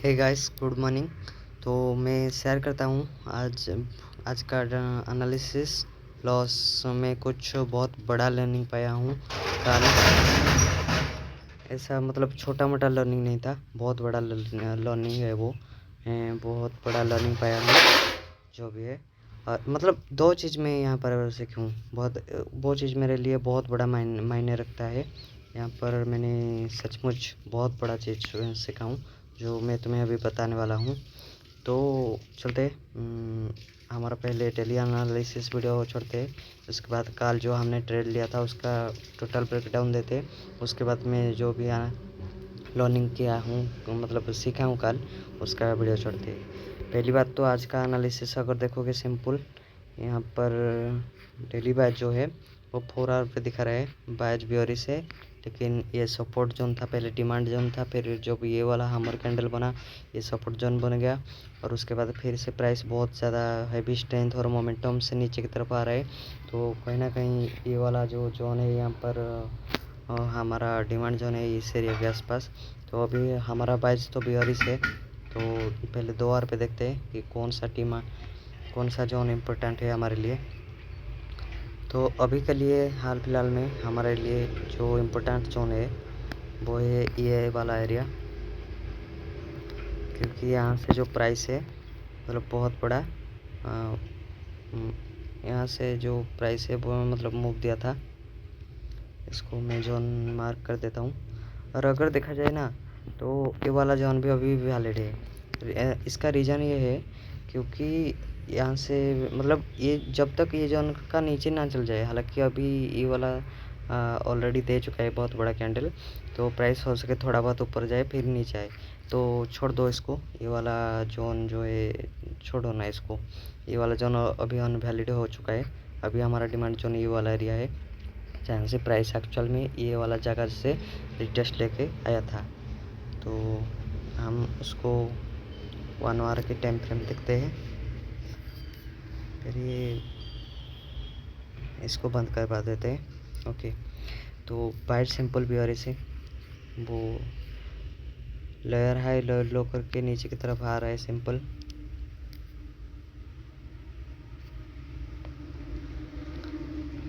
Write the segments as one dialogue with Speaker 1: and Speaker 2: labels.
Speaker 1: Hey guys, good morning. तो मैं share करता हूँ आज आज का एनालिसिस लॉस में कुछ बहुत बड़ा लर्निंग पाया हूँ कल। ऐसा मतलब छोटा मोटा लर्निंग नहीं था, बहुत बड़ा लर्निंग है वो। बहुत बड़ा लर्निंग पाया हूँ जो भी है। और मतलब दो चीज़ में यहाँ पर सीखी हूँ, वो चीज़ मेरे लिए बहुत बड़ा मायने रखता है। यहाँ पर मैंने सचमुच बहुत बड़ा चीज़ सीखा हूँ जो मैं तुम्हें अभी बताने वाला हूँ। तो चलते हमारा पहले डेली एनालिसिस वीडियो छोड़ते हैं। उसके बाद कल जो हमने ट्रेड लिया था उसका टोटल ब्रेकडाउन देते। उसके बाद मैं जो भी लर्निंग किया हूँ मतलब सीखा हूँ कल, उसका वीडियो छोड़ते हैं। पहली बात तो आज का एनालिसिस अगर देखोगे सिंपल, यहाँ पर डेली बैच जो है वो 4 आवर पे दिखा रहा है बैच ब्योरी से। लेकिन ये सपोर्ट जोन था, पहले डिमांड जोन था, फिर जो भी ये वाला हमर कैंडल बना ये सपोर्ट जोन बन गया। और उसके बाद फिर से प्राइस बहुत ज़्यादा हैवी स्ट्रेंथ और मोमेंटम से नीचे की तरफ आ रहा है। तो कहीं ना कहीं ये वाला जो जोन है यहाँ पर हमारा डिमांड जोन है इस एरिया के आसपास। तो अभी हमारा बैच तो ब्योरी से। तो पहले 2 आवर पे देखते हैं कि कौन सा जोन इम्पोर्टेंट है हमारे लिए। तो अभी के लिए हाल फिलहाल में हमारे लिए जो इम्पोर्टेंट जोन है वो है ये वाला एरिया, क्योंकि यहाँ से जो प्राइस है मतलब बहुत बड़ा यहाँ से जो प्राइस है वो मतलब मूव दिया था। इसको मैं जोन मार्क कर देता हूँ। और अगर देखा जाए ना तो ये वाला जोन भी अभी भी वैलिड है। इसका रीज़न ये है क्योंकि यहाँ से मतलब ये जब तक ये जोन का नीचे ना चल जाए, हालांकि अभी ये वाला ऑलरेडी दे चुका है बहुत बड़ा कैंडल। तो प्राइस हो सके थोड़ा बहुत ऊपर जाए फिर नीचे आए तो छोड़ दो इसको। ये वाला जोन जो है छोड़ो ना इसको। ये वाला जोन अभी अनवैलिड हो चुका है। अभी हमारा डिमांड जोन ये वाला एरिया है जहाँ से प्राइस एक्चुअल में ये वाला जगह से रिटेस्ट लेके आया था। तो हम उसको 1 आवर के टाइम फ्रेम देखते हैं, फिर ये इसको बंद करवा देते हैं। ओके, तो बाइट सिंपल भी से वो लेयर हाई लेयर लो करके नीचे की तरफ आ रहा है सिंपल।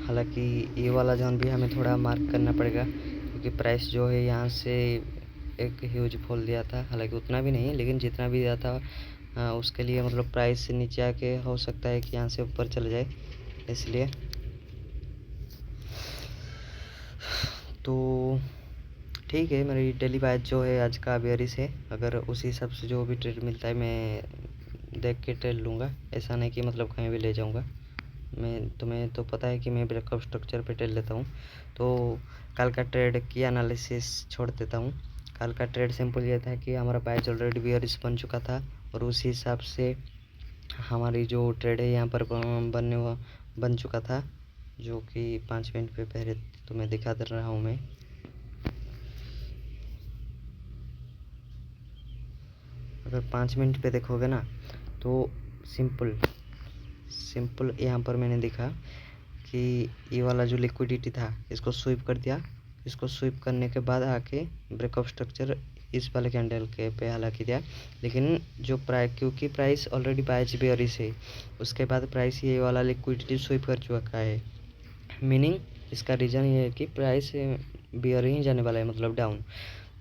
Speaker 1: हालांकि ये वाला जोन भी हमें थोड़ा मार्क करना पड़ेगा क्योंकि प्राइस जो है यहाँ से एक ह्यूज फॉल दिया था। हालांकि उतना भी नहीं लेकिन जितना भी दिया था उसके लिए मतलब प्राइस से नीचे आके हो सकता है कि यहाँ से ऊपर चले जाए, इसलिए। तो ठीक है, मेरी डेली बैच जो है आज का बेरिस है। अगर उसी हिसाब से जो भी ट्रेड मिलता है मैं देख के ट्रेड लूँगा, ऐसा नहीं कि मतलब कहीं भी ले जाऊँगा। मैं तुम्हें तो पता है कि मैं ब्रेकअप स्ट्रक्चर पे ट्रेड लेता हूँ। तो कल का ट्रेड की एनालिसिस छोड़ देता हूँ। कल का ट्रेड सिंपल ये था कि हमारा बैच ऑलरेडी बेरिस बन चुका था और उसी हिसाब से हमारी जो ट्रेड है यहाँ पर बन चुका था, जो कि 5 मिनट पे पहले तुम्हें दिखा दे रहा हूँ मैं। अगर 5 मिनट पे देखोगे ना तो सिंपल यहाँ पर मैंने देखा कि ये वाला जो लिक्विडिटी था इसको स्वीप कर दिया। इसको स्वीप करने के बाद आके ब्रेकअप स्ट्रक्चर इस वाले कैंडल के पे हालांकि दिया। लेकिन जो क्योंकि प्राइस ऑलरेडी बैच बेयरिश है, उसके बाद प्राइस ये वाला लिक्विडिटी स्वीप कर चुका है। मीनिंग इसका रीज़न ये है कि प्राइस बियर ही जाने वाला है, मतलब down.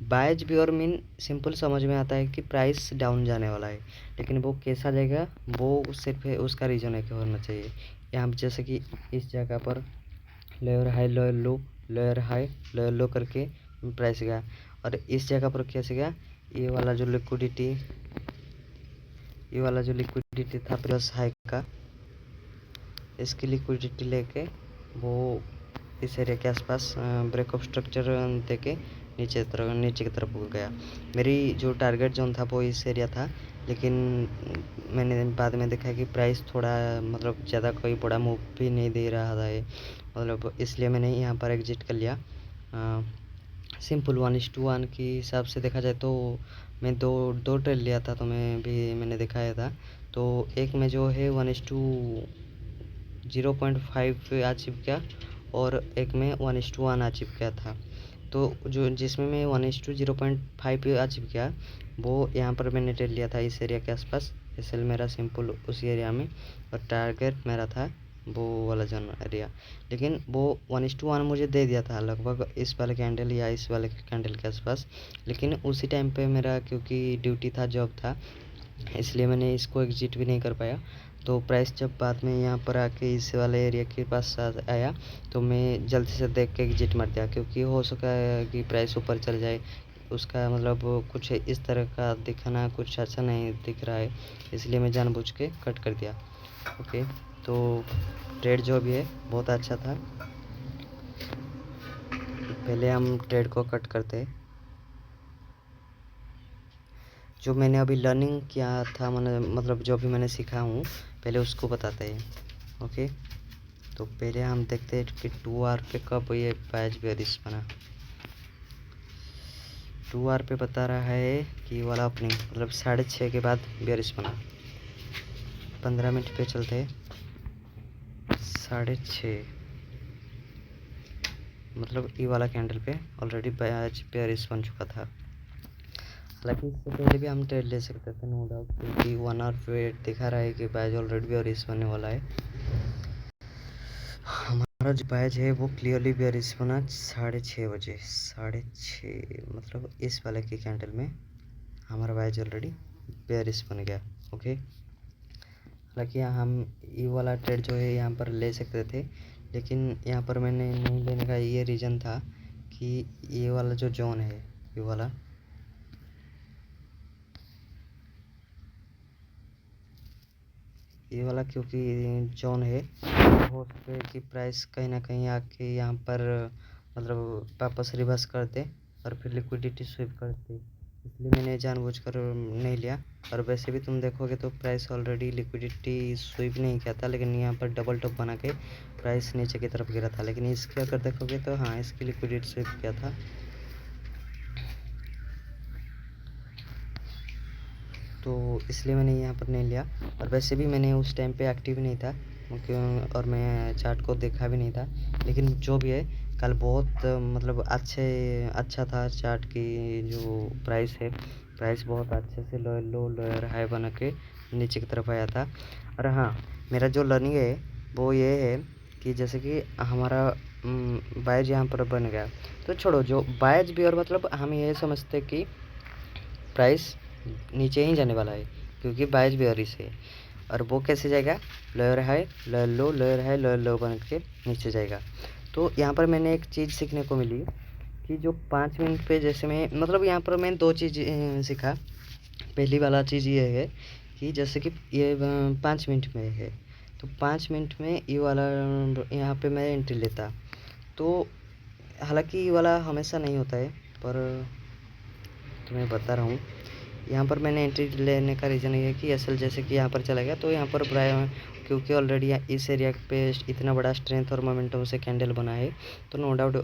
Speaker 1: Bias bear mean simple समझ में आता है कि प्राइस डाउन जाने वाला है, लेकिन वो कैसा जाएगा वो सिर्फ उसका रीज़न है कि होना चाहिए। यहाँ जैसे कि इस जगह पर लेयर हाई लेयर लो, लेयर हाई लेयर लो करके प्राइस गया। और इस जगह पर कैसे गया, ये वाला जो लिक्विडिटी था प्लस हाई का, इसकी लिक्विडिटी लेके वो इस एरिया के आसपास ब्रेकअप स्ट्रक्चर देके नीचे की तरफ हो गया। मेरी जो टारगेट जोन था वो इस एरिया था, लेकिन मैंने बाद में देखा कि प्राइस थोड़ा मतलब ज़्यादा कोई बड़ा मूव भी नहीं दे रहा था ये, मतलब इसलिए मैंने यहाँ पर एग्जिट कर लिया। सिंपल 1:1 के हिसाब से देखा जाए तो मैं दो ट्रेड लिया था, तो मैंने दिखाया था। तो एक में जो है 1:0.5 अचीव किया और एक में 1:1 अचीव किया था। तो जो जिसमें मैं 1:0.5 अचीव किया, वो यहाँ पर मैंने ट्रेड लिया था इस एरिया के आसपास। एसएल मेरा सिंपल उसी एरिया में, और टारगेट मेरा था वो वाला जोन एरिया। लेकिन वो 1:1 मुझे दे दिया था लगभग इस वाले कैंडल या इस वाले कैंडल के आसपास। लेकिन उसी टाइम पे मेरा क्योंकि ड्यूटी था, जॉब था, इसलिए मैंने इसको एग्जिट भी नहीं कर पाया। तो प्राइस जब बाद में यहाँ पर आके इस वाले एरिया के पास आया, तो मैं जल्दी से देख के एग्जिट मार दिया, क्योंकि हो सका है कि प्राइस ऊपर चल जाए। उसका मतलब कुछ इस तरह का दिखना कुछ अच्छा नहीं दिख रहा है, इसलिए मैं जानबूझ के कट कर दिया। ओके, तो ट्रेड जो भी है बहुत अच्छा था। पहले हम ट्रेड को कट करते हैं। जो मैंने अभी लर्निंग किया था, मैंने मतलब जो भी मैंने सीखा हूँ, पहले उसको बताते हैं। ओके, तो पहले हम देखते हैं कि 2 आवर पे कब ये बैच बेरिश बना। 2 आवर पे बता रहा है कि वाला ओपनिंग मतलब 6:30 के बाद बेरिश बना। 15 मिनट पे चलते, 6:30 मतलब ये वाला कैंडल पे ऑलरेडी बैच बेरिश बन चुका था। हालांकि इससे पहले भी हम ट्रेड ले सकते थे, नो डाउट, क्योंकि 1 आवर पे दिखा रहा है कि बैच ऑलरेडी बेरिश बनने वाला है। हमारा जो बैच है वो क्लियरली बेरिश बना 6:30 बजे। 6:30 मतलब इस वाले के कैंडल में हमारा बैच ऑलरेडी बेरिश बन गया। ओके, हालांकि हम ये वाला ट्रेड जो है यहाँ पर ले सकते थे, लेकिन यहाँ पर मैंने नहीं लेने का ये रीज़न था कि ये वाला जो जोन है, ये वाला क्योंकि जोन है, हो सकता है कि प्राइस कहीं ना कहीं आके यहाँ पर मतलब वापस रिवर्स कर दे और फिर लिक्विडिटी स्वीप कर दे, इसलिए मैंने जानबूझकर नहीं लिया। और वैसे भी तुम देखोगे तो प्राइस ऑलरेडी लिक्विडिटी स्वीप नहीं किया था, लेकिन यहाँ पर डबल टॉप बना के प्राइस नीचे की तरफ गिरा था। लेकिन इसके अगर देखोगे तो हाँ, इसकी लिक्विडिटी स्वीप किया था। तो इसलिए मैंने यहाँ पर नहीं लिया, और वैसे भी मैंने उस टाइम पे एक्टिव नहीं था और मैं चार्ट को देखा भी नहीं था। लेकिन जो भी है, कल बहुत मतलब अच्छा था। चार्ट की जो प्राइस है, प्राइस बहुत अच्छे से लो लोअर हाई बना के नीचे की तरफ आया था। और हाँ, मेरा जो लर्निंग है वो ये है कि जैसे कि हमारा बायज यहाँ पर बन गया, तो छोड़ो जो बायज भी, और मतलब हम ये समझते कि प्राइस नीचे ही जाने वाला है, क्योंकि बायज बेयरिश है। और वो कैसे जाएगा, लोअर हाई लोअर लो, लोअर हाई लोअर लो बन के नीचे जाएगा। तो यहाँ पर मैंने एक चीज़ सीखने को मिली कि जो 5 मिनट पे, जैसे मैं मतलब यहाँ पर मैंने 2 चीज़ सीखा। पहली वाला चीज़ ये है कि जैसे कि ये 5 मिनट में है, तो 5 मिनट में ये वाला यहाँ पे मैं एंट्री लेता, तो हालांकि ये वाला हमेशा नहीं होता है, पर तुम्हें बता रहा हूँ। यहाँ पर मैंने एंट्री लेने का रीज़न ये है कि एसएल जैसे कि यहाँ पर चला गया, तो यहाँ पर क्योंकि ऑलरेडी इस एरिया पे इतना बड़ा स्ट्रेंथ और मोमेंटम से कैंडल बना है, तो नो डाउट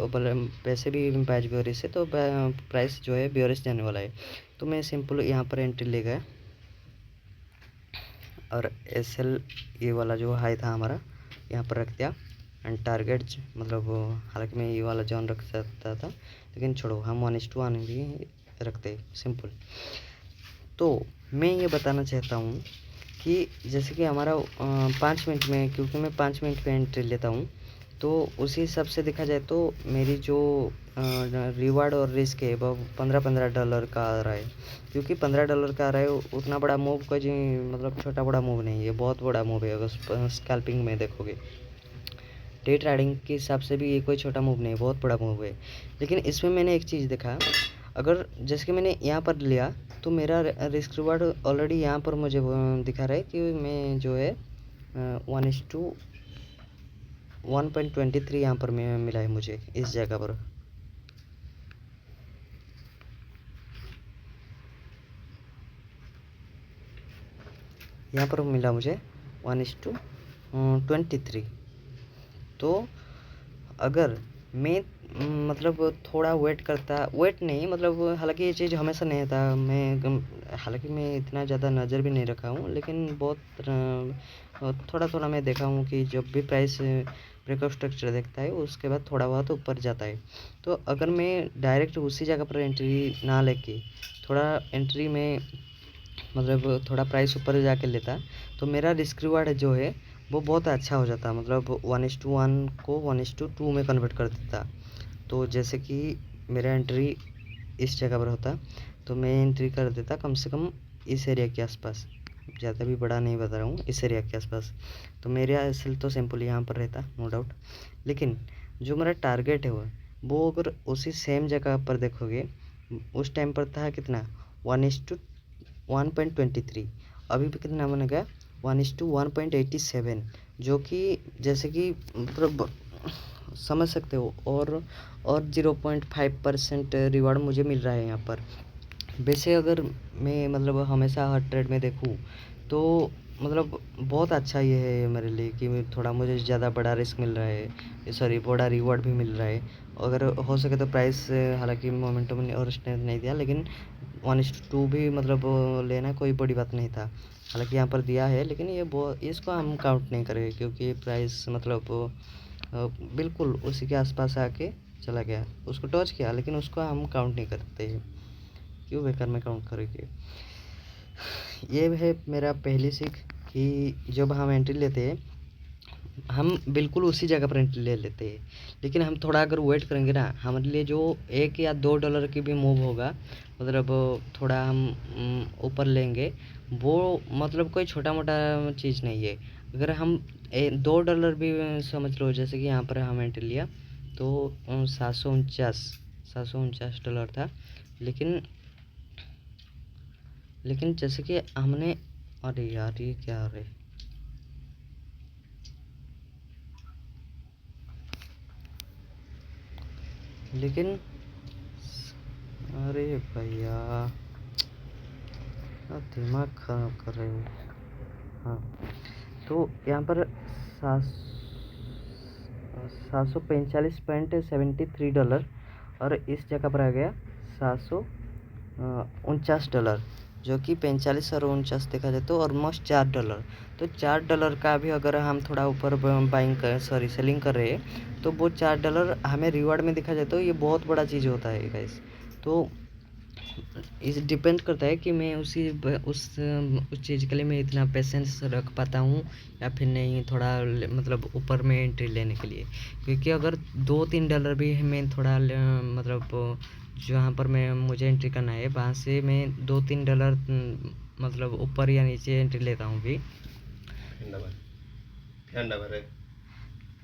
Speaker 1: वैसे भी बैच बेयरिश है, तो प्राइस जो है बेयरिश जाने वाला है। तो मैं सिंपल यहाँ पर एंट्री ले गया, और एसएल ये वाला जो हाई था हमारा यहाँ पर रख दिया। एंड टारगेट मतलब हालांकि मैं ये वाला जोन रख सकता था, लेकिन छोड़ो, हम 1:1 भी रखते सिंपल। तो मैं ये बताना चाहता हूँ कि जैसे कि हमारा 5 मिनट में, क्योंकि मैं 5 मिनट पे एंट्री लेता हूँ, तो उसी हिसाब से देखा जाए तो मेरी जो रिवार्ड और रिस्क है वो $15 का आ रहा है। क्योंकि $15 का आ रहा है, उतना बड़ा मूव कोई मतलब छोटा बड़ा मूव नहीं है, बहुत बड़ा मूव है। अगर स्कैल्पिंग में देखोगे, डे ट्रेडिंग के हिसाब से भी ये कोई छोटा मूव नहीं है, बहुत बड़ा मूव है। लेकिन इसमें मैंने एक चीज़ देखा, अगर जैसे कि मैंने यहाँ पर लिया, तो मेरा रिस्क रिवार्ड ऑलरेडी यहाँ पर मुझे दिखा रहा है कि मैं जो है 1:1.23 यहाँ पर मिला है मुझे इस जगह पर। यहाँ पर मिला मुझे 1:23। तो अगर मैं मतलब थोड़ा वेट नहीं, मतलब हालांकि ये चीज़ हमेशा नहीं था, मैं हालांकि मैं इतना ज़्यादा नज़र भी नहीं रखा हूँ, लेकिन बहुत थोड़ा थोड़ा मैं देखा हूँ कि जब भी प्राइस ब्रेकआउट स्ट्रक्चर देखता है उसके बाद थोड़ा बहुत ऊपर जाता है। तो अगर मैं डायरेक्ट उसी जगह पर एंट्री ना लेके थोड़ा एंट्री में मतलब थोड़ा प्राइस ऊपर जाके लेता, तो मेरा रिस्क रिवार्ड जो है वो बहुत अच्छा हो जाता, मतलब 1:1 को 1:2 में कन्वर्ट कर देता। तो जैसे कि मेरा एंट्री इस जगह पर होता, तो मैं एंट्री कर देता कम से कम इस एरिया के आसपास, ज़्यादा भी बड़ा नहीं बता रहा हूँ, इस एरिया के आसपास। तो मेरा एसएल तो सिंपल यहाँ पर रहता नो डाउट, लेकिन जो मेरा टारगेट है वो अगर उसी सेम जगह पर देखोगे उस टाइम पर था कितना 1:1.23, अभी भी कितना बन गया 1:1.87, जो कि जैसे कि मतलब समझ सकते हो। और 0.5% रिवार्ड मुझे मिल रहा है यहाँ पर। वैसे अगर मैं मतलब हमेशा हर ट्रेड में देखूँ तो मतलब बहुत अच्छा ये है मेरे लिए कि थोड़ा मुझे ज़्यादा बड़ा रिस्क मिल रहा है, सॉरी बड़ा रिवॉर्ड भी मिल रहा है। अगर हो सके तो प्राइस हालांकि मोमेंटम और स्ट्रेंथ नहीं दिया, लेकिन 1:2 भी मतलब लेना कोई बड़ी बात नहीं था। हालांकि यहाँ पर दिया है, लेकिन इसको हम काउंट नहीं करेंगे क्योंकि प्राइस मतलब बिल्कुल उसी के आसपास आके चला गया, उसको टच किया, लेकिन उसको हम काउंट नहीं करते हैं। क्यों बेकार में काउंट करेंगे। ये है मेरा पहली सीख कि जब हम एंट्री लेते हैं हम बिल्कुल उसी जगह पर एंट्री ले लेते हैं, लेकिन हम थोड़ा अगर वेट करेंगे ना, हमारे लिए जो $1 या $2 की भी मूव होगा, मतलब थोड़ा हम ऊपर लेंगे, वो मतलब कोई छोटा मोटा चीज़ नहीं है। अगर हम $2 भी समझ लो, जैसे कि यहाँ पर हम एंट्री लिया तो 749 डॉलर था, लेकिन जैसे कि हमने, अरे यार ये क्या है, लेकिन अरे भैया दिमाग खराब कर रहे हो। हाँ, तो यहाँ पर 745.73 डॉलर, और इस जगह पर आ गया $749, जो कि 45 और 49 देखा जाए तो ऑलमोस्ट $4। तो $4 का भी अगर हम थोड़ा ऊपर सेलिंग कर रहे हैं, तो वो $4 हमें रिवार्ड में देखा जाए तो ये बहुत बड़ा चीज़ होता है गाइस। तो इस डिपेंड करता है कि मैं उस चीज़ के लिए मैं इतना पेशेंस रख पाता हूँ या फिर नहीं, थोड़ा मतलब ऊपर में एंट्री लेने के लिए। क्योंकि अगर $2-3 भी मैं थोड़ा मतलब जहाँ पर मैं मुझे एंट्री करना है वहाँ से मैं $2-3 मतलब ऊपर या नीचे एंट्री लेता हूँ भी,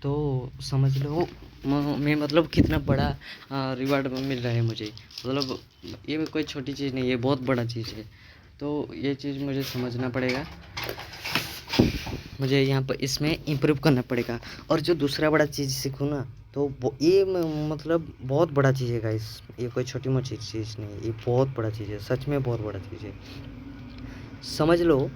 Speaker 1: तो समझ लो मैं मतलब कितना बड़ा रिवार्ड मिल रहा है मुझे। मतलब ये कोई छोटी चीज़ नहीं है, बहुत बड़ा चीज़ है। तो ये चीज़ मुझे समझना पड़ेगा, मुझे यहाँ पर इसमें इम्प्रूव करना पड़ेगा। और जो दूसरा बड़ा चीज़ सीखूँ ना, तो ये मतलब बहुत बड़ा चीज़ है गाइस, ये कोई छोटी मोटी चीज़ नहीं है, ये बहुत बड़ा चीज़ है, सच में बहुत बड़ा चीज़ है। समझ लो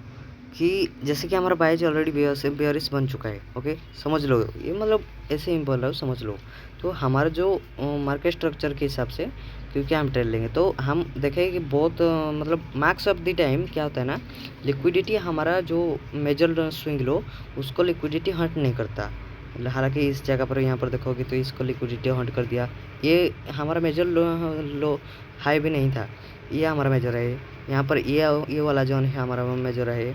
Speaker 1: कि जैसे कि हमारा बाइज ऑलरेडी बेयरिश बन चुका है, ओके समझ लो, ये मतलब ऐसे ही बोल रहा हूँ, समझ लो। तो हमारा जो मार्केट स्ट्रक्चर के हिसाब से क्योंकि हम ट्रेड लेंगे, तो हम देखेंगे कि बहुत मतलब मार्क्स ऑफ द टाइम क्या होता है ना, लिक्विडिटी हमारा जो मेजर स्विंग लो उसको लिक्विडिटी हंट नहीं करता। हालांकि इस जगह पर यहाँ पर देखोगे तो इसको लिक्विडिटी हंट कर दिया, ये हमारा मेजर लो हाई भी नहीं था, ये हमारा मेजर है। यहाँ पर ये वाला जोन है हमारा मेजर है,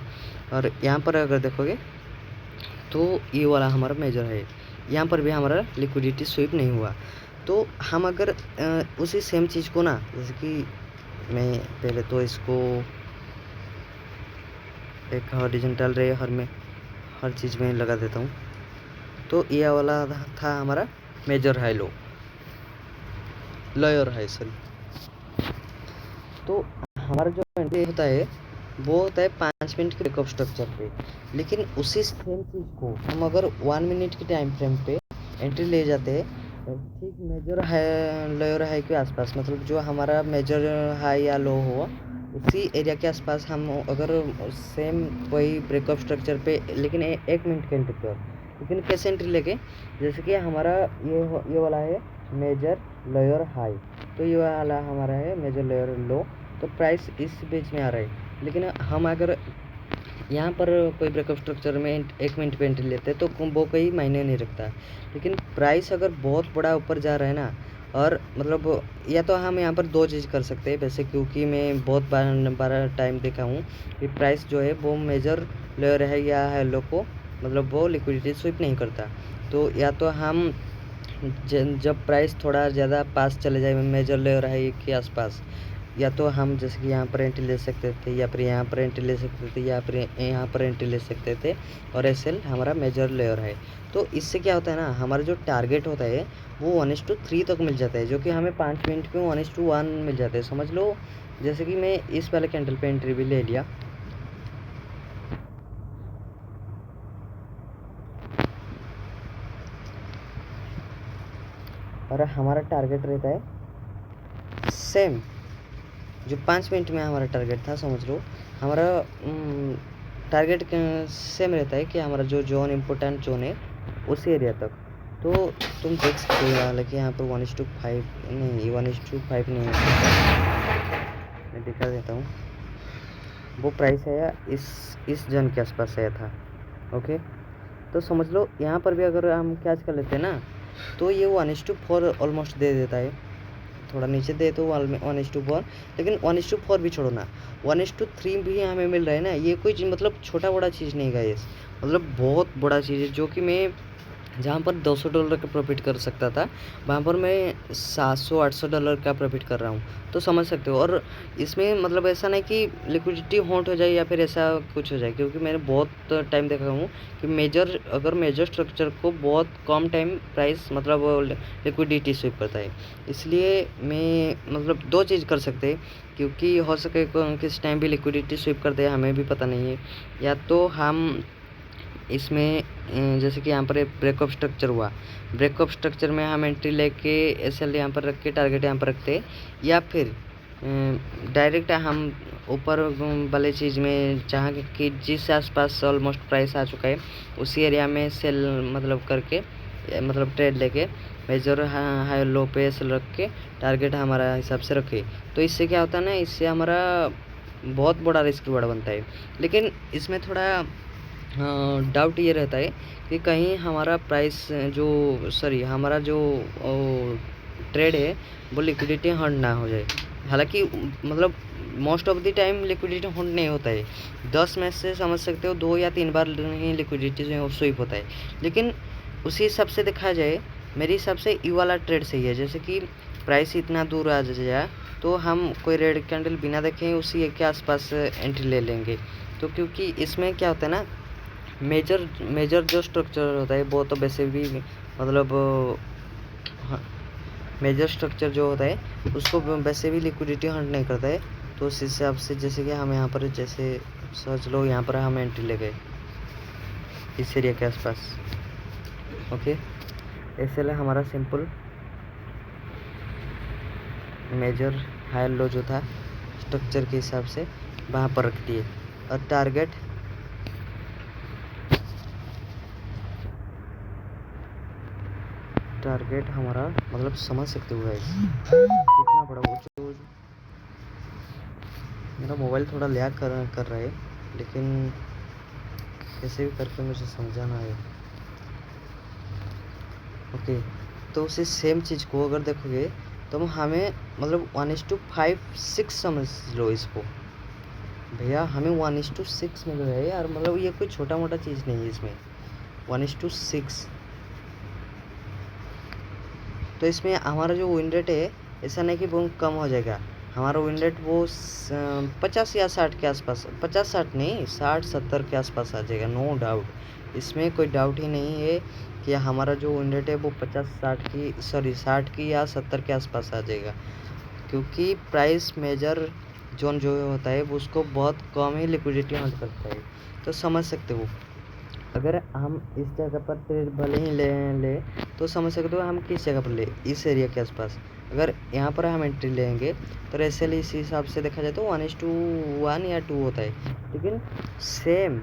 Speaker 1: और यहाँ पर अगर देखोगे तो ये वाला हमारा मेजर है, यहाँ पर भी हमारा लिक्विडिटी स्वीप नहीं हुआ। तो हम अगर उसी सेम चीज़ को ना, जैसे कि मैं पहले तो इसको एक हॉरिजॉन्टल रे हर चीज़ में लगा देता हूँ। तो ये वाला था हमारा major high low, lower high sorry. तो हमारा जो एंट्री होता है वो होता है 5 मिनट के ब्रेकअप स्ट्रक्चर पे, लेकिन उसी सेम चीज़ को हम अगर 1 मिनट के टाइम फ्रेम पे एंट्री ले जाते हैं, ठीक मेजर हाई लोअर हाई के आसपास, मतलब जो हमारा मेजर हाई या लो हो उसी एरिया के आसपास हम अगर सेम वही ब्रेकअप स्ट्रक्चर पे, लेकिन 1 मिनट के एंट्री पर, लेकिन कैसे एंट्री लेके, जैसे कि हमारा ये वाला है मेजर लोअर हाई, तो ये वाला हमारा है मेजर लोअर लो, तो प्राइस इस बीच में आ रहा है। लेकिन हम अगर यहाँ पर कोई ब्रेकअप स्ट्रक्चर में 1 मिनट पे एंट्री लेते हैं तो वो कोई मायने नहीं रखता। लेकिन प्राइस अगर बहुत बड़ा ऊपर जा रहा है ना, और मतलब या तो हम यहाँ पर 2 चीज़ कर सकते हैं वैसे, क्योंकि मैं बहुत बार टाइम देखा हूँ कि प्राइस जो है वो मेजर लेयर है या है लो को मतलब वो लिक्विडिटी स्वीप नहीं करता। तो या तो हम जब प्राइस थोड़ा ज़्यादा पास चले जाए मेजर लेयर हाई के आसपास, या तो हम जैसे कि यहाँ पर एंट्री ले सकते थे, या फिर यहाँ पर एंट्री ले सकते थे, या फिर यहाँ पर एंट्री ले सकते थे, और एसएल हमारा मेजर लेयर है। तो इससे क्या होता है ना, हमारा जो टारगेट होता है वो 1:3 तक मिल जाता है, जो कि हमें 5 मिनट में 1:1 मिल जाता है, समझ लो। जैसे कि मैं इस वाले कैंडल पे एंट्री भी ले लिया, और हमारा टारगेट रहता है सेम जो 5 मिनट में हमारा टारगेट था, समझ लो। हमारा टारगेट सेम रहता है कि हमारा जो जोन इम्पोर्टेंट जोन है उस एरिया तक। तो तुम देख सकते हो, हालांकि यहाँ पर 1:5 नहीं, 1:5 नहीं है, मैं दिखा देता हूँ। वो प्राइस है इस जन के आसपास आया था। ओके, तो समझ लो यहाँ पर भी अगर हम कैच कर लेते हैं ना, तो ये 1:4 ऑलमोस्ट दे देता है। थोड़ा नीचे दे तो 1:4, लेकिन 1:4 भी छोड़ो ना, 1:3 भी हमें मिल रहा है ना। ये कोई मतलब छोटा बड़ा चीज़ नहीं गाइस, मतलब बहुत बड़ा चीज़ है, जो कि मैं जहाँ पर $200 का प्रॉफिट कर सकता था वहाँ पर मैं $700-800 का प्रॉफिट कर रहा हूँ। तो समझ सकते हो। और इसमें मतलब ऐसा नहीं कि लिक्विडिटी हॉन्ट हो जाए या फिर ऐसा कुछ हो जाए, क्योंकि मैंने बहुत टाइम देखा हूँ कि मेजर स्ट्रक्चर को बहुत कम टाइम प्राइस मतलब लिक्विडिटी स्वीप करता है। इसलिए मैं मतलब 2 चीज़ कर सकते हैं, क्योंकि हो सके किस टाइम भी लिक्विडिटी स्वीप कर दे, हमें भी पता नहीं है। या तो हम इसमें जैसे कि यहाँ पर ब्रेकअप स्ट्रक्चर हुआ, ब्रेकअप स्ट्रक्चर में हम एंट्री लेके एसएल यहाँ पर रख के टारगेट यहाँ पर रखते, या फिर डायरेक्ट हम ऊपर वाले चीज़ में जहाँ कि जिस आसपास ऑलमोस्ट प्राइस आ चुका है उसी एरिया में सेल मतलब करके मतलब ट्रेड लेके मेजर हाई लो पे एसएल रख के टारगेट हमारा हिसाब से रखे। तो इससे क्या होता है ना, इससे हमारा बहुत बड़ा रिस्क बड़ा बनता है। लेकिन इसमें थोड़ा डाउट ये रहता है कि कहीं हमारा प्राइस हमारा जो ट्रेड है वो लिक्विडिटी हंट ना हो जाए। हालांकि मतलब most of the time liquidity Hunt नहीं होता है, 10 में से समझ सकते हो 2 या 3 बार ही लिक्विडिटी स्वीप होता है। लेकिन उसी हिसाब से देखा जाए, मेरे हिसाब से ये वाला ट्रेड सही है। जैसे कि प्राइस इतना दूर आ जाए तो हम कोई रेड कैंडल बिना देखें उसी के आसपास एंट्री ले लेंगे। तो क्योंकि इसमें क्या होता है ना, मेजर जो स्ट्रक्चर होता है वो तो वैसे भी मतलब मेजर स्ट्रक्चर जो होता है उसको वैसे भी लिक्विडिटी हंट नहीं करता है। तो उस हिसाब से जैसे कि हम यहाँ पर जैसे सोच लो, यहाँ पर हम एंट्री ले गए इस एरिया के आसपास। ओके, इसलिए हमारा सिंपल मेजर हाई लो जो था स्ट्रक्चर के हिसाब से वहाँ पर रख दिए, और टारगेट हमारा मतलब समझ सकते हो गाइस कितना बड़ा वो जो मेरा मोबाइल थोड़ा लैग कर रहा है, लेकिन कैसे भी करके मुझे समझाना है। ओके, तो उसी सेम चीज़ को अगर देखोगे तो हमें मतलब 1:5-6 समझ लो इसको भैया, हमें 1:6 मिल रहा है यार, मतलब ये कोई छोटा मोटा चीज़ नहीं है इसमें 1:6। तो इसमें हमारा जो विन रेट है ऐसा नहीं कि वो कम हो जाएगा, हमारा विन रेट वो 50 या 60 के आसपास, 50-60 नहीं 60-70 के आसपास आ जाएगा, नो डाउट। इसमें कोई डाउट ही नहीं है कि हमारा जो विन रेट है वो 60 की या 70 के आसपास आ जाएगा, क्योंकि प्राइस मेजर जोन जो होता है उसको बहुत कम ही लिक्विडिटी हंट करता है। तो समझ सकते हो, अगर हम इस जगह पर ट्रेड भले ही ले तो समझ सकते हो हम किस जगह पर ले, इस एरिया के आसपास। अगर यहाँ पर हम एंट्री लेंगे तो ऐसे इस हिसाब से देखा जाए तो 1:1 या 2 होता है। लेकिन सेम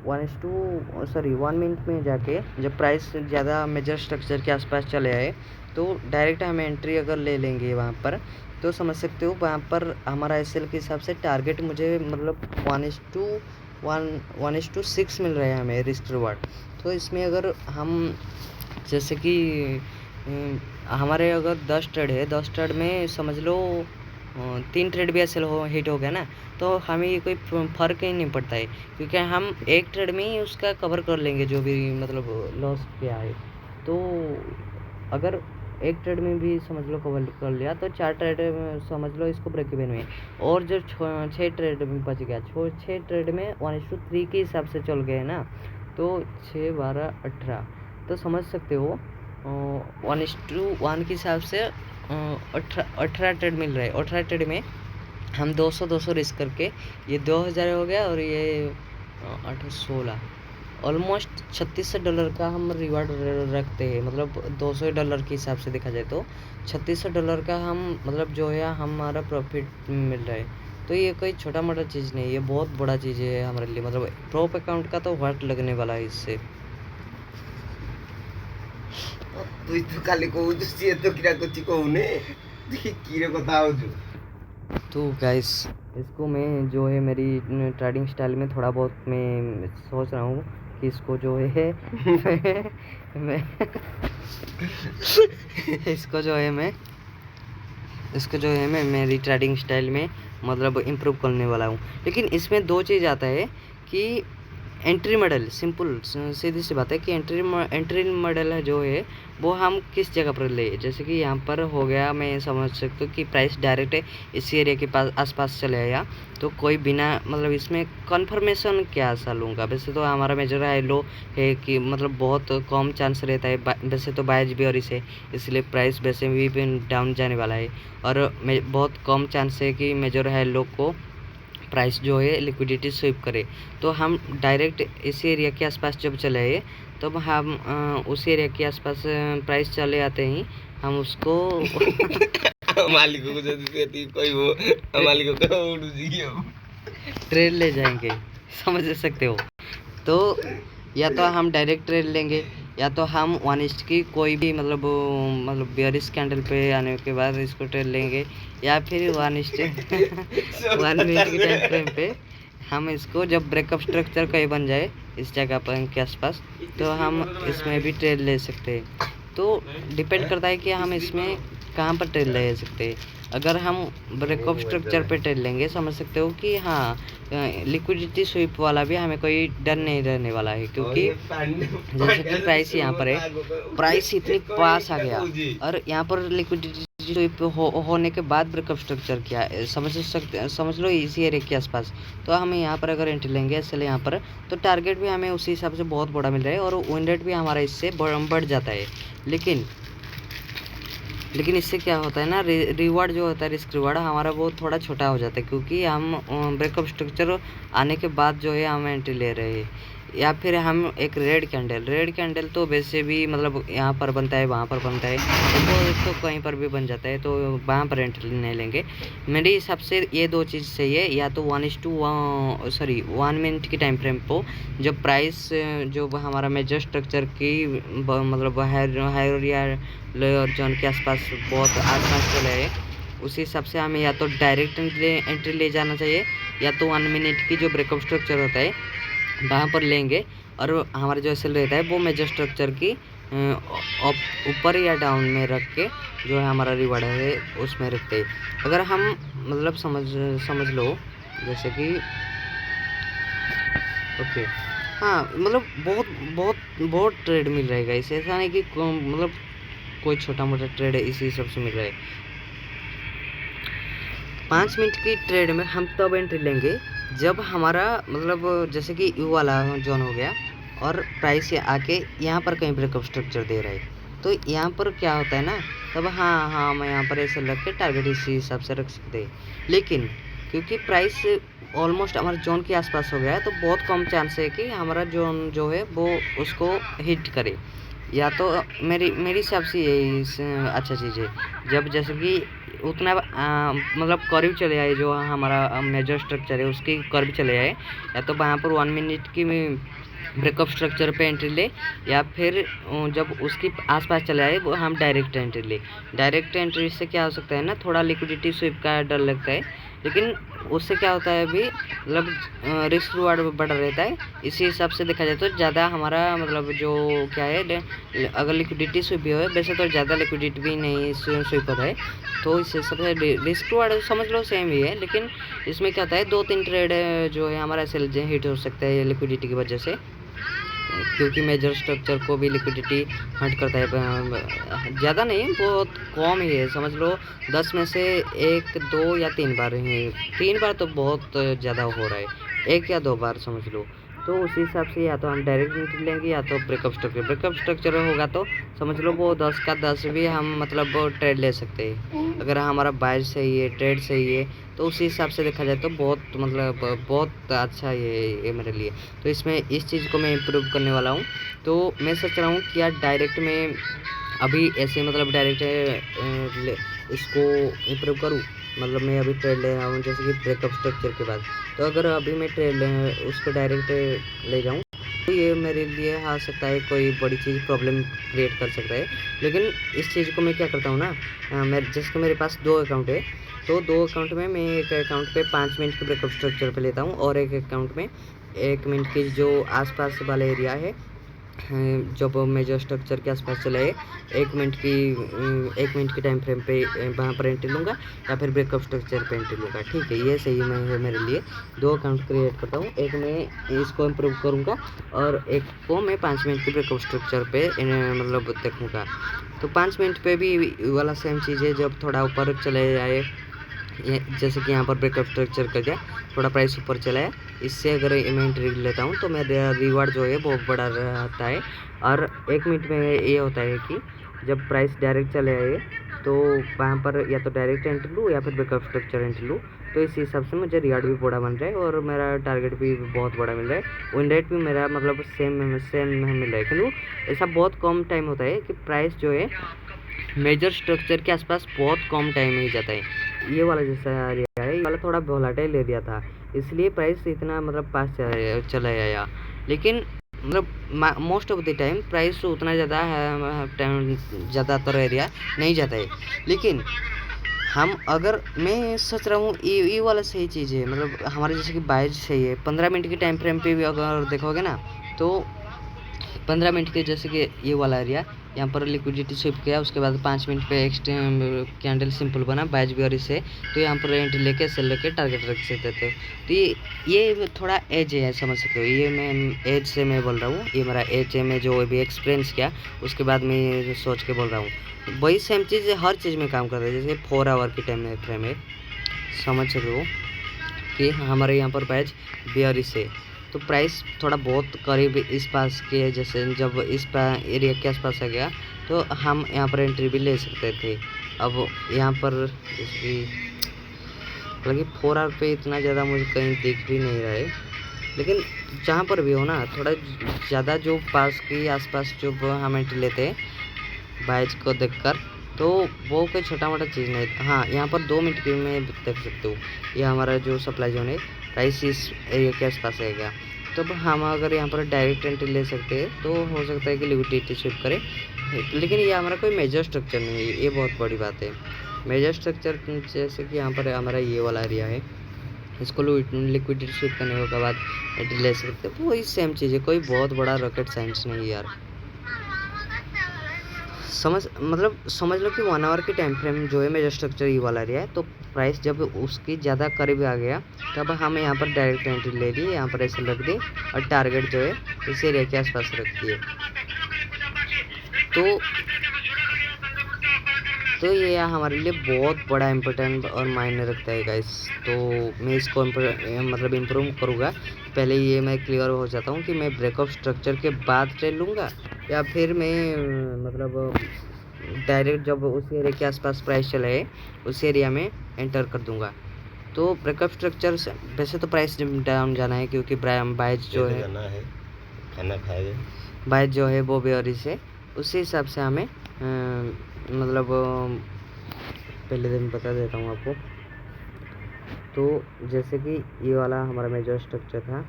Speaker 1: 1 मिनट में जाके जब प्राइस ज़्यादा मेजर स्ट्रक्चर के आसपास चले आए तो डायरेक्ट हम एंट्री अगर ले लेंगे वहाँ पर, तो समझ सकते हो वहाँ पर हमारा एसएल के हिसाब से टारगेट मुझे मतलब 1:6 मिल रहा है हमें रिस्क रिवार्ड। तो इसमें अगर हम जैसे कि हमारे अगर 10 ट्रेड है, 10 ट्रेड में समझ लो 3 ट्रेड भी एसएल हिट हो गया ना, तो हमें ये कोई फ़र्क ही नहीं पड़ता है, क्योंकि हम एक ट्रेड में ही उसका कवर कर लेंगे जो भी मतलब लॉस किया है। तो अगर एक ट्रेड में भी समझ लो कवर कर लिया तो 4 ट्रेड समझ लो इसको ब्रेक इवन में, और जो 6 ट्रेड में बच गया, 6 ट्रेड में 1:3 के हिसाब से चल गए ना, तो 6, 12, 18, तो समझ सकते हो 1:1 के हिसाब से 18 ट्रेड मिल रहा है। 18 ट्रेड में हम 200 रिस्क करके ये 2000 हो गया, और ये 8, 16 ऑलमोस्ट $3600 का हम रिवार्ड रखते हैं। मतलब $200 के हिसाब से देखा जाए तो $3600 का हम मतलब जो है हमारा प्रॉफिट मिल रहा है। तो ये कोई छोटा मोटा चीज़ नहीं है, ये बहुत बड़ा चीज़ है हमारे लिए। मतलब प्रोप अकाउंट का तो वाट लगने वाला है इससे।
Speaker 2: তুই তো খালি কହୁଛୁ ସିଏ ତ କିରା କିଛି କହୁନି କିରେ କଥା ହଉଛୁ।
Speaker 1: तो गाइस इसको मैं जो है मेरी ट्रेडिंग स्टाइल में थोड़ा बहुत मैं सोच रहा हूँ कि इसको जो है मैं इसको जो है मैं मेरी ट्रेडिंग स्टाइल में मतलब इम्प्रूव करने वाला हूँ। लेकिन इसमें 2 चीज़ आता है कि एंट्री मॉडल, सिंपल सीधी सी बात है कि एंट्री मॉडल है जो है वो हम किस जगह पर ले, जैसे कि यहाँ पर हो गया, मैं समझ सकता हूँ कि प्राइस डायरेक्ट इसी एरिया के पास आसपास चले आया, तो कोई बिना मतलब इसमें कन्फर्मेशन क्या सा लूँगा। वैसे तो हमारा मेजर हाई लो है कि मतलब बहुत कम चांस रहता है, वैसे तो बायज भी और इसे, इसलिए प्राइस वैसे भी डाउन जाने वाला है, और बहुत कम चांस है कि मेजर हाई लो को प्राइस जो है लिक्विडिटी स्वीप करे। तो हम डायरेक्ट इसी एरिया के आसपास जब चले आए तो हम उस एरिया के आसपास प्राइस चले आते ही हम उसको
Speaker 2: मालिक को जब कोई वो मालिक को
Speaker 1: ट्रेड ले जाएंगे, समझ सकते हो। तो या तो हम डायरेक्ट ट्रेड लेंगे, या तो हम 1 की कोई भी मतलब बेयरिश कैंडल पे आने के बाद इसको ट्रेड लेंगे, या फिर 1 मिनट की टाइम फ्रेम पे हम इसको जब ब्रेकअप स्ट्रक्चर कहीं बन जाए इस जगह पर के आसपास, तो हम इसमें भी ट्रेड ले सकते हैं। तो डिपेंड करता है कि हम इसमें कहाँ पर ट्रेड ले सकते हैं। अगर हम ब्रेकअप स्ट्रक्चर पे ट्रेड लेंगे, समझ सकते हो कि हाँ लिक्विडिटी स्वीप वाला भी हमें कोई डर नहीं रहने वाला है, क्योंकि जैसे कि प्राइस यहाँ पर है, प्राइस इतनी पास आ गया और यहाँ पर लिक्विडिटी स्वीप होने के बाद ब्रेकअप स्ट्रक्चर किया, समझ लो इसी एरिया के आसपास। तो हम यहाँ पर अगर एंट्री लेंगे इसलिए यहाँ पर, तो टारगेट भी हमें उसी हिसाब से बहुत बड़ा मिल रहा है, और विन रेट भी हमारा इससे बढ़ जाता है। लेकिन इससे क्या होता है ना, रिवार्ड जो होता है रिस्क रिवार्ड हमारा वो थोड़ा छोटा हो जाता है, क्योंकि हम ब्रेकअप स्ट्रक्चर आने के बाद जो है हम एंट्री ले रहे हैं। या फिर हम एक रेड कैंडल तो वैसे भी मतलब यहाँ पर बनता है, वहाँ पर बनता है, तो कहीं पर भी बन जाता है, तो वहाँ पर एंट्री नहीं लेंगे। मेरे हिसाब से ये 2 चीज़ सही है, या तो 1 मिनट की टाइम फ्रेम को जब प्राइस जो हमारा मेजर स्ट्रक्चर की मतलब हायर या लोअर जोन के आसपास बहुत आसपास चले है, उसी हिसाब से हमें या तो डायरेक्ट एंट्री ले जाना चाहिए, या तो 1 मिनट की जो ब्रेकअप स्ट्रक्चर होता है वहाँ पर लेंगे, और हमारा जो एसएल रहता है वो मेजर स्ट्रक्चर की ऊपर या डाउन में रख के जो है हमारा रिवार्ड है उसमें रखते हैं। अगर हम मतलब समझ लो जैसे कि ओके, हाँ मतलब बहुत ट्रेड मिल रहेगा इसे, ऐसा नहीं कि मतलब कोई छोटा मोटा ट्रेड है इसी सब से मिल रहा है। 5 मिनट की ट्रेड में हम तब एंट्री लेंगे जब हमारा मतलब जैसे कि यू वाला जोन हो गया और प्राइस आके यहाँ पर कहीं ब्रेकअप स्ट्रक्चर दे रहा है, तो यहाँ पर क्या होता है ना, तब हाँ मैं यहाँ पर ऐसे रख के टारगेट इसी हिसाब से रख सकते हैं। लेकिन क्योंकि प्राइस ऑलमोस्ट हमारे जोन के आसपास हो गया है, तो बहुत कम चांस है कि हमारा जोन जो है वो उसको हिट करे। या तो मेरी हिसाब से यही अच्छा चीज़ है, जब जैसे कि उतना मतलब करीब चले आए, जो हमारा मेजर स्ट्रक्चर है उसके करीब चले आए, या तो वहाँ पर 1 मिनट की ब्रेकअप स्ट्रक्चर पे एंट्री ले, या फिर जब उसके आसपास चले आए वो हम डायरेक्ट एंट्री ले। डायरेक्ट एंट्री से क्या हो सकता है ना, थोड़ा लिक्विडिटी स्वीप का डर लगता है, लेकिन उससे क्या होता है अभी मतलब रिस्क रिवार्ड बढ़ रहता है। इसी हिसाब से देखा जाए तो ज़्यादा हमारा मतलब जो क्या है, अगर लिक्विडिटी स्वीप भी हो, वैसे तो ज़्यादा लिक्विडिटी भी नहीं स्वीप होता है, तो इस हिसाब से रिस्क रिवार्ड समझ लो सेम ही है। लेकिन इसमें क्या होता है 2-3 ट्रेड जो है हमारा सेल हिट हो सकता है लिक्विडिटी की वजह से, क्योंकि मेजर स्ट्रक्चर को भी लिक्विडिटी हंट करता है। ज़्यादा नहीं, बहुत कम ही है, समझ लो 10 में से 1, 2 या 3 बार ही। 3 बार तो बहुत ज़्यादा हो रहा है, 1 या 2 बार समझ लो। तो उसी हिसाब से या तो हम डायरेक्ट एंट्री लेंगे या तो ब्रेकअप स्ट्रक्चर होगा तो समझ लो वो 10 का 10 भी हम मतलब ट्रेड ले सकते हैं। अगर हमारा बाय सही है, ट्रेड सही है, तो उसी हिसाब से देखा जाए तो बहुत मतलब बहुत अच्छा ये मेरे लिए। तो इसमें इस चीज़ को मैं इम्प्रूव करने वाला हूँ। तो मैं सोच रहा हूँ कि यार डायरेक्ट में अभी ऐसे मतलब डायरेक्ट इसको इम्प्रूव करूँ। मतलब मैं अभी ट्रेड ले रहा हूँ जैसे कि ब्रेकअप स्ट्रक्चर के बाद, तो अगर अभी मैं ट्रेड उसको डायरेक्ट ले जाऊँ तो ये मेरे लिए आ सकता है कोई बड़ी चीज़ प्रॉब्लम क्रिएट कर सकता है। लेकिन इस चीज़ को मैं क्या करता हूँ ना, मैं जैसे कि मेरे पास 2 अकाउंट है, तो 2 अकाउंट में मैं एक अकाउंट पे 5 मिनट के ब्रेकअप स्ट्रक्चर पे लेता हूँ, और एक अकाउंट में 1 मिनट की जो आसपास वाला एरिया है जब मेजर स्ट्रक्चर के आसपास चले 1 मिनट की टाइम फ्रेम पे वहाँ पर एंट्री लूँगा, या फिर ब्रेकअप स्ट्रक्चर पे एंट्री लूँगा। ठीक है, ये सही है मेरे लिए। 2 अकाउंट क्रिएट करता हूँ, एक में इसको इम्प्रूव करूँगा और एक को मैं 5 मिनट के ब्रेकअप स्ट्रक्चर पे मतलब देखूँगा। तो 5 मिनट पे भी वाला सेम चीज़ है, जब थोड़ा ऊपर चले जाए, ये जैसे कि यहाँ पर ब्रेकअप स्ट्रक्चर कर दिया, थोड़ा प्राइस ऊपर चला है, इससे अगर मैं एंट्री लेता हूँ तो मेरा रिवार्ड जो है बहुत बड़ा रहता है। और 1 मिनट में ये होता है कि जब प्राइस डायरेक्ट चले आए तो वहाँ पर या तो डायरेक्ट एंट्री लूँ या फिर बैकअप स्ट्रक्चर एंट्री लूँ। तो इस हिसाब से मुझे रिवार्ड भी बड़ा बन रहा है और मेरा टारगेट भी बहुत बड़ा मिल रहा है। विन रेट भी मेरा मतलब सेम मिल रहा है, किंतु ऐसा बहुत कम टाइम होता है कि प्राइस जो है मेजर स्ट्रक्चर के आसपास बहुत कम टाइम में ही जाता है। ये वाला जैसा एरिया है, ये वाला थोड़ा वोलेटाइल एरिया था, इसलिए प्राइस इतना मतलब पास चला आया। लेकिन मतलब most of the time price उतना ज़्यादा ज़्यादातर एरिया नहीं जाता है। लेकिन हम अगर मैं सोच रहा हूँ ये वाला सही चीज़ है, मतलब हमारे जैसे कि बाइज सही है। 15 मिनट की टाइम फ्रेम पे भी अगर देखोगे ना, तो 15 मिनट के जैसे कि ये वाला एरिया, यहाँ पर लिक्विडिटी स्विप किया, उसके बाद 5 मिनट पे कैंडल सिंपल बना बाइज भी से, तो यहाँ पर एंट्री लेके सेल लेके टारगेट रख सकते थे। तो ये थोड़ा एज है, समझ सकते हो। ये मैं एज से मैं बोल रहा हूँ, ये मेरा एज है, मैं जो अभी एक्सपीरियंस किया उसके बाद मैं सोच के बोल रहा हूँ। वही सेम चीज़ हर चीज़ में काम करता है, जैसे 4 आवर की टाइम फ्रेम है, समझ सकते हो कि हमारे यहाँ पर बैच 42 है, तो प्राइस थोड़ा बहुत करीब इस पास के, जैसे जब इस एरिया के आसपास आ गया तो हम यहाँ पर एंट्री भी ले सकते थे। अब यहाँ पर जैसे हालांकि 4 आवर पे इतना ज़्यादा मुझे कहीं दिख भी नहीं रहा है, लेकिन जहाँ पर भी हो ना, थोड़ा ज़्यादा जो पास के आसपास जो हम एंट्री लेते हैं बैच को देखकर, तो वो कोई छोटा मोटा चीज़ नहीं। हाँ, यहाँ पर 2 मिनट की मैं देख सकते हो, ये हमारा जो सप्लाई जोन है प्राइस इस एरिया के आसपास आएगा। तो हम अगर यहाँ पर डायरेक्ट एंट्री ले सकते हैं तो हो सकता है कि लिक्विडिटी स्विप करें, लेकिन ये हमारा कोई मेजर स्ट्रक्चर नहीं है, ये बहुत बड़ी बात है। मेजर स्ट्रक्चर जैसे कि यहाँ पर हमारा ये वाला एरिया है, इसको लिक्विडिटी स्विप करने के बाद एंट्री ले सकते हैं, तो वही सेम चीज़ है, कोई बहुत बड़ा रॉकेट साइंस नहीं है यार। समझ लो कि 1 आवर की टाइम फ्रेम जो है मेजर स्ट्रक्चर ये वाला एरिया है, तो प्राइस जब उसकी ज़्यादा करीब आ गया तब हम यहाँ पर डायरेक्ट एंट्री ले ली, यहाँ पर ऐसे रख दी और टारगेट जो है इस एरिया के आसपास रख दिए। तो ये हमारे लिए बहुत बड़ा इम्पोर्टेंट और मायने रखता है गाइस। तो मैं इसको मतलब इम्प्रूव करूँगा। पहले ये मैं क्लियर हो जाता हूँ कि मैं ब्रेकअप स्ट्रक्चर के बाद ट्रेड लूँगा या फिर मैं मतलब डायरेक्ट जब उस एरिया के आसपास प्राइस चले उस एरिया में एंटर कर दूँगा। तो ब्रेकअप स्ट्रक्चर से वैसे तो प्राइस डाउन जाना है, क्योंकि बाइज जो है
Speaker 2: खाना खाएगा,
Speaker 1: बाइज जो है वो बेअरी से, उसी हिसाब से हमें मतलब पहले दिन बता देता हूँ आपको। तो जैसे कि ये वाला हमारा मेजर स्ट्रक्चर था,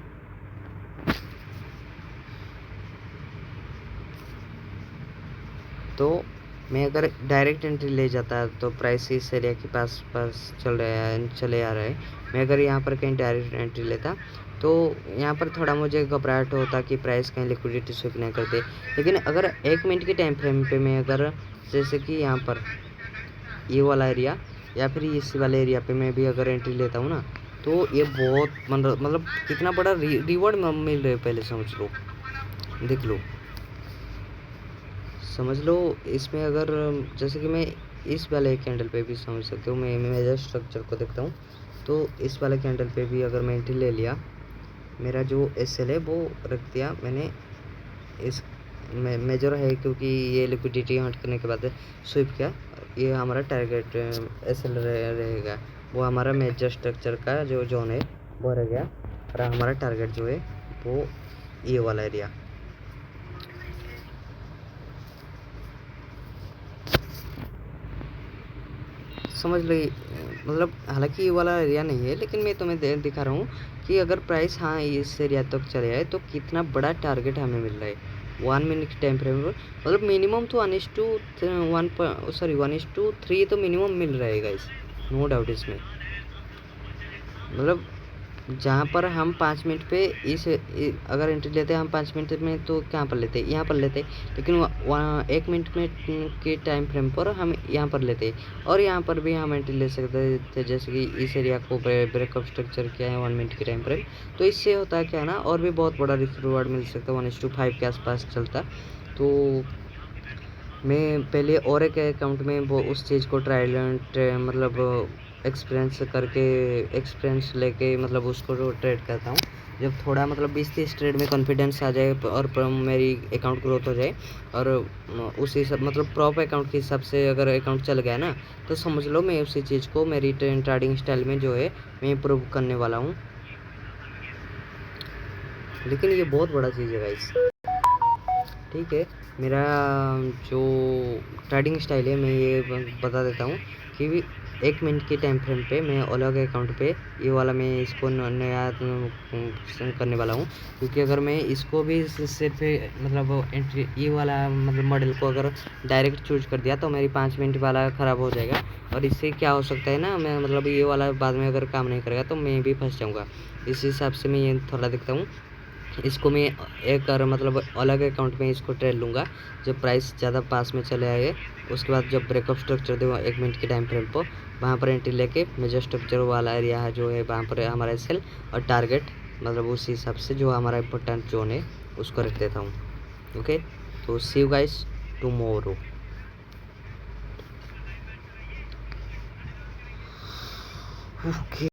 Speaker 1: तो मैं अगर डायरेक्ट एंट्री ले जाता तो प्राइस इस एरिया के पास चले आ रहा है। मैं अगर यहाँ पर कहीं डायरेक्ट एंट्री लेता तो यहाँ पर थोड़ा मुझे घबराहट होता कि प्राइस कहीं लिक्विडिटी स्विप नहीं करते। लेकिन अगर 1 मिनट के टाइम फ्रेम पे मैं अगर जैसे कि यहाँ पर ये वाला एरिया या फिर इस वाले एरिया पे मैं भी अगर एंट्री लेता हूँ ना, तो ये बहुत मतलब कितना बड़ा रिवॉर्ड मिल रहा है, पहले समझ लो, देख लो, समझ लो। इसमें अगर जैसे कि मैं इस वाले कैंडल पे भी समझ सकते हो, मैं मेजर स्ट्रक्चर को देखता हूँ, तो इस वाले कैंडल पे भी अगर मैं एंट्री ले लिया, मेरा जो SL है वो रख दिया मैंने इस मेजर है, क्योंकि ये लिक्विडिटी हट करने के बाद स्विप किया, ये हमारा टारगेट SL रहेगा, वो हमारा मेजर स्ट्रक्चर का जो जोन है वो रह गया, और हमारा टारगेट जो है वो ये वाला एरिया। समझ लो, मतलब हालांकि ये वाला एरिया नहीं है, लेकिन मैं तुम्हें दिखा रहा हूँ कि अगर प्राइस हाँ इस एरिया तक चले आए तो कितना बड़ा टारगेट हमें मिल रहा है 1 मिनट के टाइम फ्रेम पर। मतलब मिनिमम तो 1:3 तो मिनिमम मिल रहा है गाइस, नो डाउट इसमें। मतलब जहाँ पर हम 5 मिनट पे अगर एंट्री लेते हैं हम 5 मिनट में, तो कहाँ पर लेते, यहाँ पर लेते, लेकिन वहाँ 1 मिनट में के टाइम फ्रेम पर हम यहाँ पर लेते, और यहाँ पर भी हम एंट्री ले सकते थे। जैसे कि इस एरिया को ब्रेकअप स्ट्रक्चर किया है 1 मिनट के टाइम फ्रेम, तो इससे होता है क्या है ना, और भी बहुत बड़ा रिवॉर्ड मिल सकता है, 1:5 के आसपास चलता। तो मैं पहले और एक अकाउंट में वो उस चीज़ को मतलब एक्सपीरियंस लेके मतलब उसको ट्रेड करता हूँ। जब थोड़ा मतलब 20-30 ट्रेड में कॉन्फिडेंस आ जाए और मेरी अकाउंट ग्रोथ हो जाए, और उसी सब मतलब प्रॉप अकाउंट के हिसाब से अगर अकाउंट चल गया ना, तो समझ लो मैं उसी चीज़ को मेरी ट्रेडिंग स्टाइल में जो है मैं इम्प्रूव करने वाला हूँ। लेकिन ये बहुत बड़ा चीज़ है गाइस, ठीक है। मेरा जो ट्रेडिंग स्टाइल है मैं ये बता देता हूँ कि 1 मिनट के टाइम फ्रेम पे मैं अलग अकाउंट पे ये वाला मैं इसको नया करने वाला हूँ, क्योंकि अगर मैं इसको भी सिर्फ मतलब एंट्री ये वाला मतलब मॉडल को अगर डायरेक्ट चूज कर दिया तो मेरी 5 मिनट वाला ख़राब हो जाएगा, और इससे क्या हो सकता है ना, मैं मतलब ये वाला बाद में अगर काम नहीं करेगा तो मैं भी फंस जाऊँगा। इस हिसाब से मैं ये थोड़ा देखता हूँ, इसको मैं एक और मतलब अलग अकाउंट में इसको ट्रेड लूँगा जब प्राइस ज़्यादा पास में चले आए। उसके बाद जब ब्रेकअप स्ट्रक्चर दे 1 मिनट के टाइम फ्रेम पर, वहाँ पर एंट्री लेके मेजर स्ट्रक्चर वाला एरिया है जो है वहाँ पर हमारा सेल और टारगेट मतलब उस हिसाब से जो हमारा इम्पोर्टेंट जोन है उसको रख देता हूँ। ओके, तो सी यू गाइस टुमारो। ओके।